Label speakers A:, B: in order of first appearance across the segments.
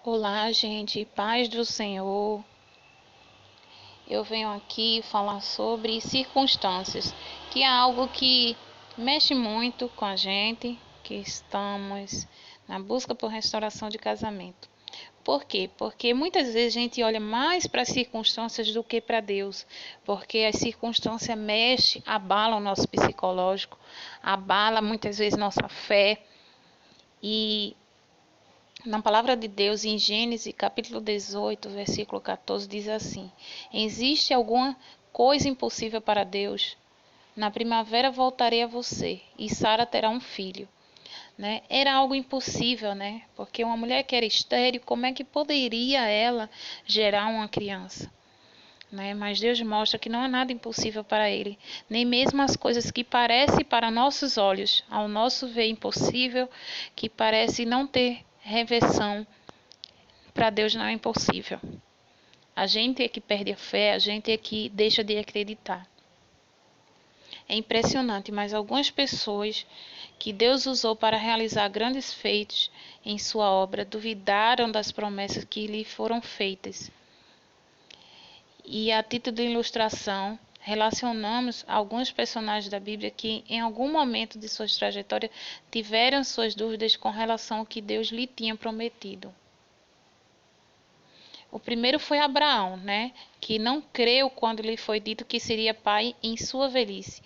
A: Olá, gente, paz do Senhor. Eu venho aqui falar sobre circunstâncias, que é algo que mexe muito com a gente, que estamos na busca por restauração de casamento. Por quê? Porque muitas vezes a gente olha mais para as circunstâncias do que para Deus, porque as circunstâncias mexem, abalam o nosso psicológico, abala muitas vezes nossa fé e na palavra de Deus, em Gênesis capítulo 18, versículo 14, diz assim: Existe alguma coisa impossível para Deus? Na primavera voltarei a você, e Sara terá um filho. Né? Era algo impossível, né? Porque uma mulher que era estéril, como é que poderia ela gerar uma criança? Né? Mas Deus mostra que não há nada impossível para Ele. Nem mesmo as coisas que parecem para nossos olhos, ao nosso ver impossível, que parece não ter reversão, para Deus não é impossível. A gente é que perde a fé, a gente é que deixa de acreditar. É impressionante, mas algumas pessoas que Deus usou para realizar grandes feitos em sua obra duvidaram das promessas que lhe foram feitas. E a título de ilustração, relacionamos alguns personagens da Bíblia que em algum momento de suas trajetórias tiveram suas dúvidas com relação ao que Deus lhe tinha prometido. O primeiro foi Abraão, né, que não creu quando lhe foi dito que seria pai em sua velhice.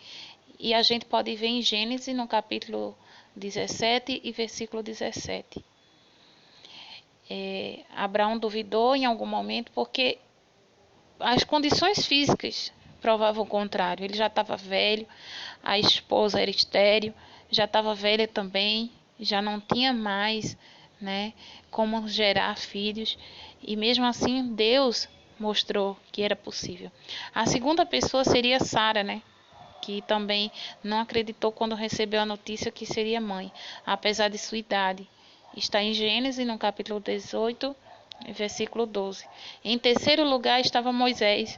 A: E a gente pode ver em Gênesis, no capítulo 17 e versículo 17. Abraão duvidou em algum momento porque as condições físicas provavam o contrário. Ele já estava velho, a esposa era estéril, já estava velha também, já não tinha mais, né, como gerar filhos. E mesmo assim, Deus mostrou que era possível. A segunda pessoa seria Sara, né, que também não acreditou quando recebeu a notícia que seria mãe, apesar de sua idade. Está em Gênesis, no capítulo 18, versículo 12. Em terceiro lugar estava Moisés,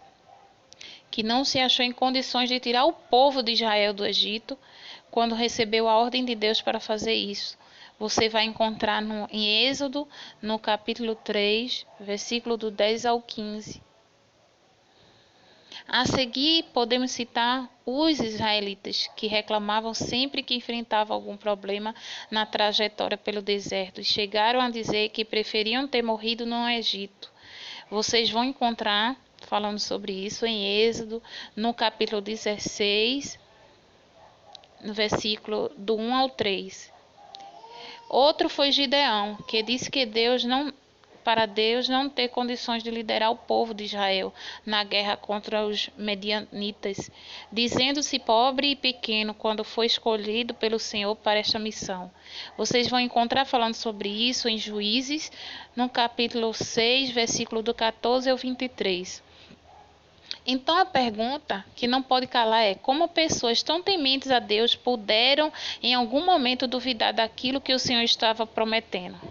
A: que não se achou em condições de tirar o povo de Israel do Egito, quando recebeu a ordem de Deus para fazer isso. Você vai encontrar em Êxodo, no capítulo 3, versículo do 10 ao 15. A seguir, podemos citar os israelitas, que reclamavam sempre que enfrentavam algum problema na trajetória pelo deserto e chegaram a dizer que preferiam ter morrido no Egito. Vocês vão encontrar, falando sobre isso, em Êxodo, no capítulo 16, no versículo do 1 ao 3. Outro foi Gideão, que disse que para Deus não ter condições de liderar o povo de Israel na guerra contra os medianitas, dizendo-se pobre e pequeno quando foi escolhido pelo Senhor para esta missão. Vocês vão encontrar falando sobre isso em Juízes, no capítulo 6, versículo do 14 ao 23. Então a pergunta que não pode calar é: como pessoas tão tementes a Deus puderam em algum momento duvidar daquilo que o Senhor estava prometendo?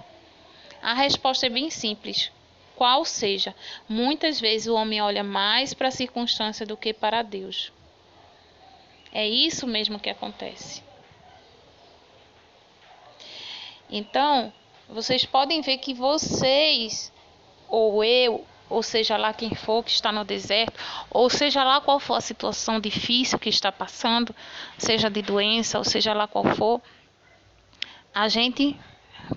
A: A resposta é bem simples. Qual seja, muitas vezes o homem olha mais para a circunstância do que para Deus. É isso mesmo que acontece. Então, vocês podem ver que vocês, ou eu, ou seja lá quem for que está no deserto, ou seja lá qual for a situação difícil que está passando, seja de doença, ou seja lá qual for, a gente,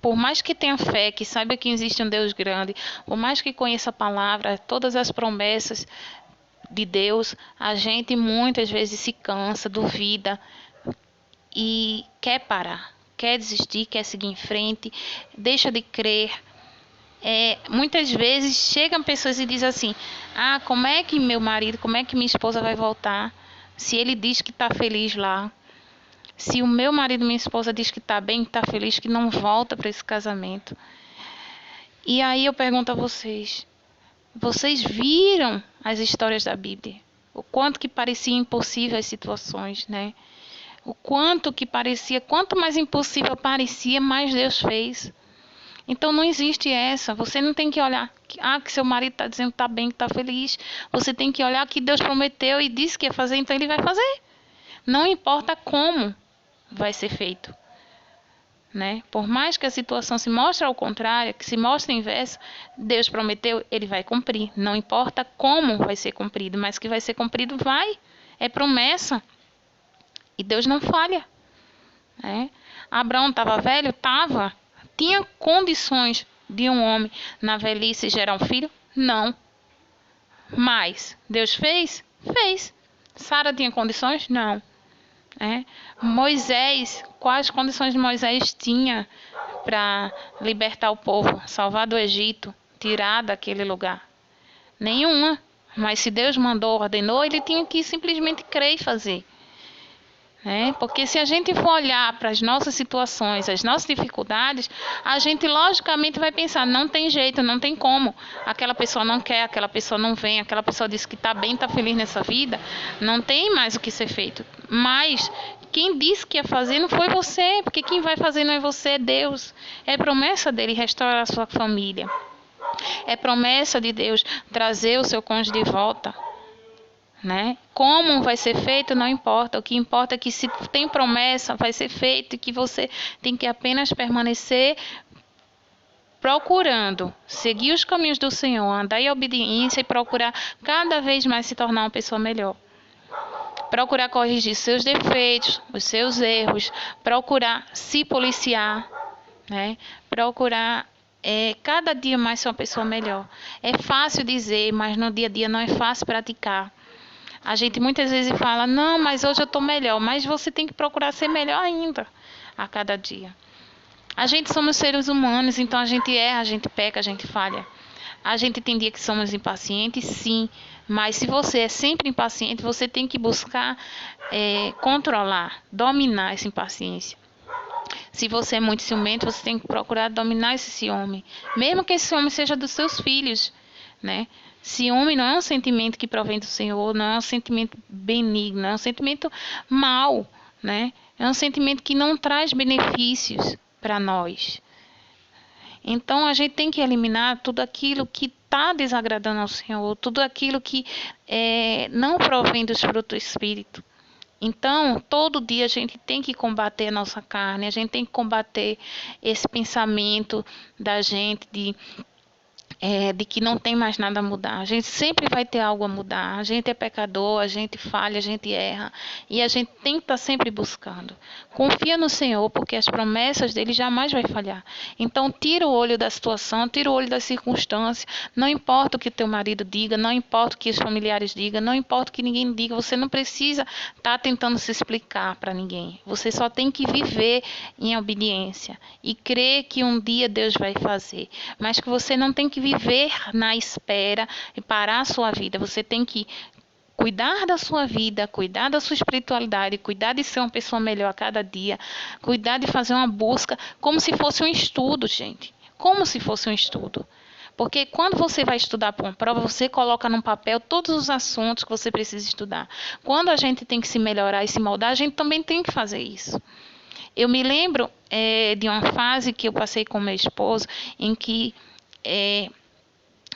A: por mais que tenha fé, que saiba que existe um Deus grande, por mais que conheça a palavra, todas as promessas de Deus, a gente muitas vezes se cansa, duvida e quer parar, quer desistir, quer seguir em frente, deixa de crer. Muitas vezes chegam pessoas e dizem assim: ah, como é que meu marido, como é que minha esposa vai voltar se ele diz que está feliz lá? Se o meu marido e minha esposa diz que está bem, que está feliz, que não volta para esse casamento. E aí eu pergunto a vocês: vocês viram as histórias da Bíblia? O quanto que parecia impossível as situações, né? O quanto que parecia, quanto mais impossível parecia, mais Deus fez. Então não existe essa. Você não tem que olhar que seu marido está dizendo que está bem, que está feliz. Você tem que olhar que Deus prometeu e disse que ia fazer, então ele vai fazer. Não importa como vai ser feito. né? Por mais que a situação se mostre ao contrário, que se mostre o inverso, Deus prometeu, ele vai cumprir. Não importa como vai ser cumprido, mas que vai ser cumprido, vai. É promessa. E Deus não falha, né? Abraão estava velho? Estava. Tinha condições de um homem na velhice gerar um filho? Não. Mas Deus fez? Fez. Sara tinha condições? Não. Moisés, quais condições Moisés tinha para libertar o povo, salvar do Egito, tirar daquele lugar? Nenhuma. Mas se Deus mandou, ordenou, ele tinha que simplesmente crer e fazer. Porque se a gente for olhar para as nossas situações, as nossas dificuldades, a gente logicamente vai pensar, não tem jeito, não tem como. Aquela pessoa não quer, aquela pessoa não vem, aquela pessoa disse que está bem, está feliz nessa vida, não tem mais o que ser feito. Mas quem disse que ia fazer não foi você, porque quem vai fazer não é você, é Deus. É promessa dele restaurar a sua família. É promessa de Deus trazer o seu cônjuge de volta. Como vai ser feito não importa, o que importa é que se tem promessa vai ser feito e que você tem que apenas permanecer procurando, seguir os caminhos do Senhor, andar em obediência e procurar cada vez mais se tornar uma pessoa melhor. Procurar corrigir seus defeitos, os seus erros, procurar se policiar, procurar cada dia mais ser uma pessoa melhor. É fácil dizer, mas no dia a dia não é fácil praticar. A gente muitas vezes fala, não, mas hoje eu estou melhor. Mas você tem que procurar ser melhor ainda a cada dia. A gente somos seres humanos, então a gente erra, a gente peca, a gente falha. A gente tem dia que somos impacientes, sim. Mas se você é sempre impaciente, você tem que buscar controlar, dominar essa impaciência. Se você é muito ciumento, você tem que procurar dominar esse ciúme. Mesmo que esse ciúme seja dos seus filhos, Ciúme não é um sentimento que provém do Senhor, não é um sentimento benigno, é um sentimento mau, É um sentimento que não traz benefícios para nós. Então a gente tem que eliminar tudo aquilo que está desagradando ao Senhor, tudo aquilo que não provém dos frutos do Espírito. Então, todo dia a gente tem que combater a nossa carne, a gente tem que combater esse pensamento da gente de que não tem mais nada a mudar. A gente sempre vai ter algo a mudar. A gente é pecador, a gente falha, a gente erra. E a gente tem que estar sempre buscando. Confia no Senhor, porque as promessas dele jamais vai falhar. Então, tira o olho da situação, tira o olho das circunstâncias. Não importa o que teu marido diga, não importa o que os familiares digam, não importa o que ninguém diga. Você não precisa estar tentando se explicar para ninguém. Você só tem que viver em obediência e crer que um dia Deus vai fazer. Mas que você não tem que viver na espera e parar a sua vida. Você tem que cuidar da sua vida, cuidar da sua espiritualidade, cuidar de ser uma pessoa melhor a cada dia, cuidar de fazer uma busca como se fosse um estudo, gente. Como se fosse um estudo. Porque quando você vai estudar para uma prova, você coloca num papel todos os assuntos que você precisa estudar. Quando a gente tem que se melhorar e se moldar, a gente também tem que fazer isso. Eu me lembro de uma fase que eu passei com meu esposo, em que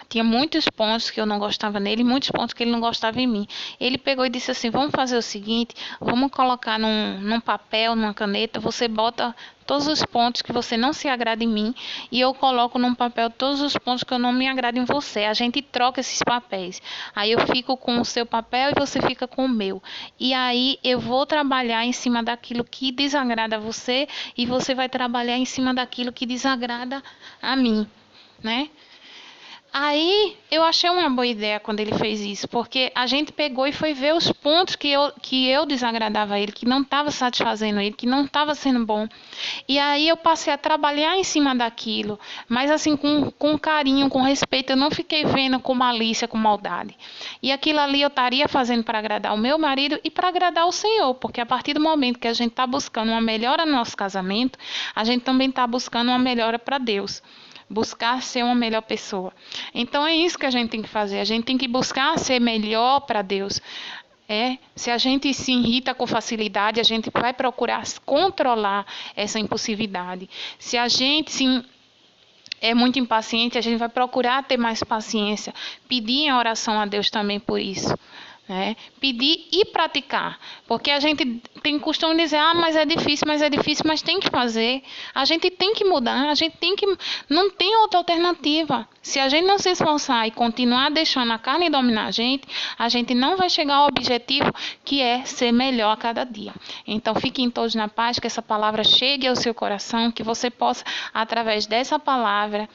A: tinha muitos pontos que eu não gostava nele, muitos pontos que ele não gostava em mim. Ele pegou e disse assim, vamos fazer o seguinte, vamos colocar num papel, numa caneta, você bota todos os pontos que você não se agrada em mim e eu coloco num papel todos os pontos que eu não me agrado em você. A gente troca esses papéis. Aí eu fico com o seu papel e você fica com o meu. E aí eu vou trabalhar em cima daquilo que desagrada a você e você vai trabalhar em cima daquilo que desagrada a mim, Aí eu achei uma boa ideia quando ele fez isso, porque a gente pegou e foi ver os pontos que eu desagradava a ele, que não estava satisfazendo ele, que não estava sendo bom. E aí eu passei a trabalhar em cima daquilo, mas assim com carinho, com respeito, eu não fiquei vendo com malícia, com maldade. E aquilo ali eu estaria fazendo para agradar o meu marido e para agradar o Senhor, porque a partir do momento que a gente está buscando uma melhora no nosso casamento, a gente também está buscando uma melhora para Deus. Buscar ser uma melhor pessoa. Então é isso que a gente tem que fazer. A gente tem que buscar ser melhor para Deus. Se a gente se irrita com facilidade, a gente vai procurar controlar essa impulsividade. Se a gente é muito impaciente, a gente vai procurar ter mais paciência. Pedir em oração a Deus também por isso. né? Pedir e praticar, porque a gente tem costume de dizer, mas tem que fazer, a gente tem que mudar, a gente tem que, não tem outra alternativa. Se a gente não se esforçar e continuar deixando a carne dominar a gente não vai chegar ao objetivo, que é ser melhor a cada dia. Então fiquem todos na paz, que essa palavra chegue ao seu coração, que você possa, através dessa palavra,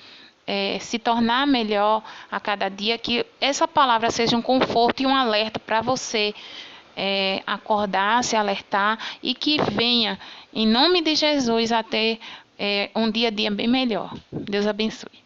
A: se tornar melhor a cada dia, que essa palavra seja um conforto e um alerta para você acordar, se alertar e que venha, em nome de Jesus, a ter um dia a dia bem melhor. Deus abençoe.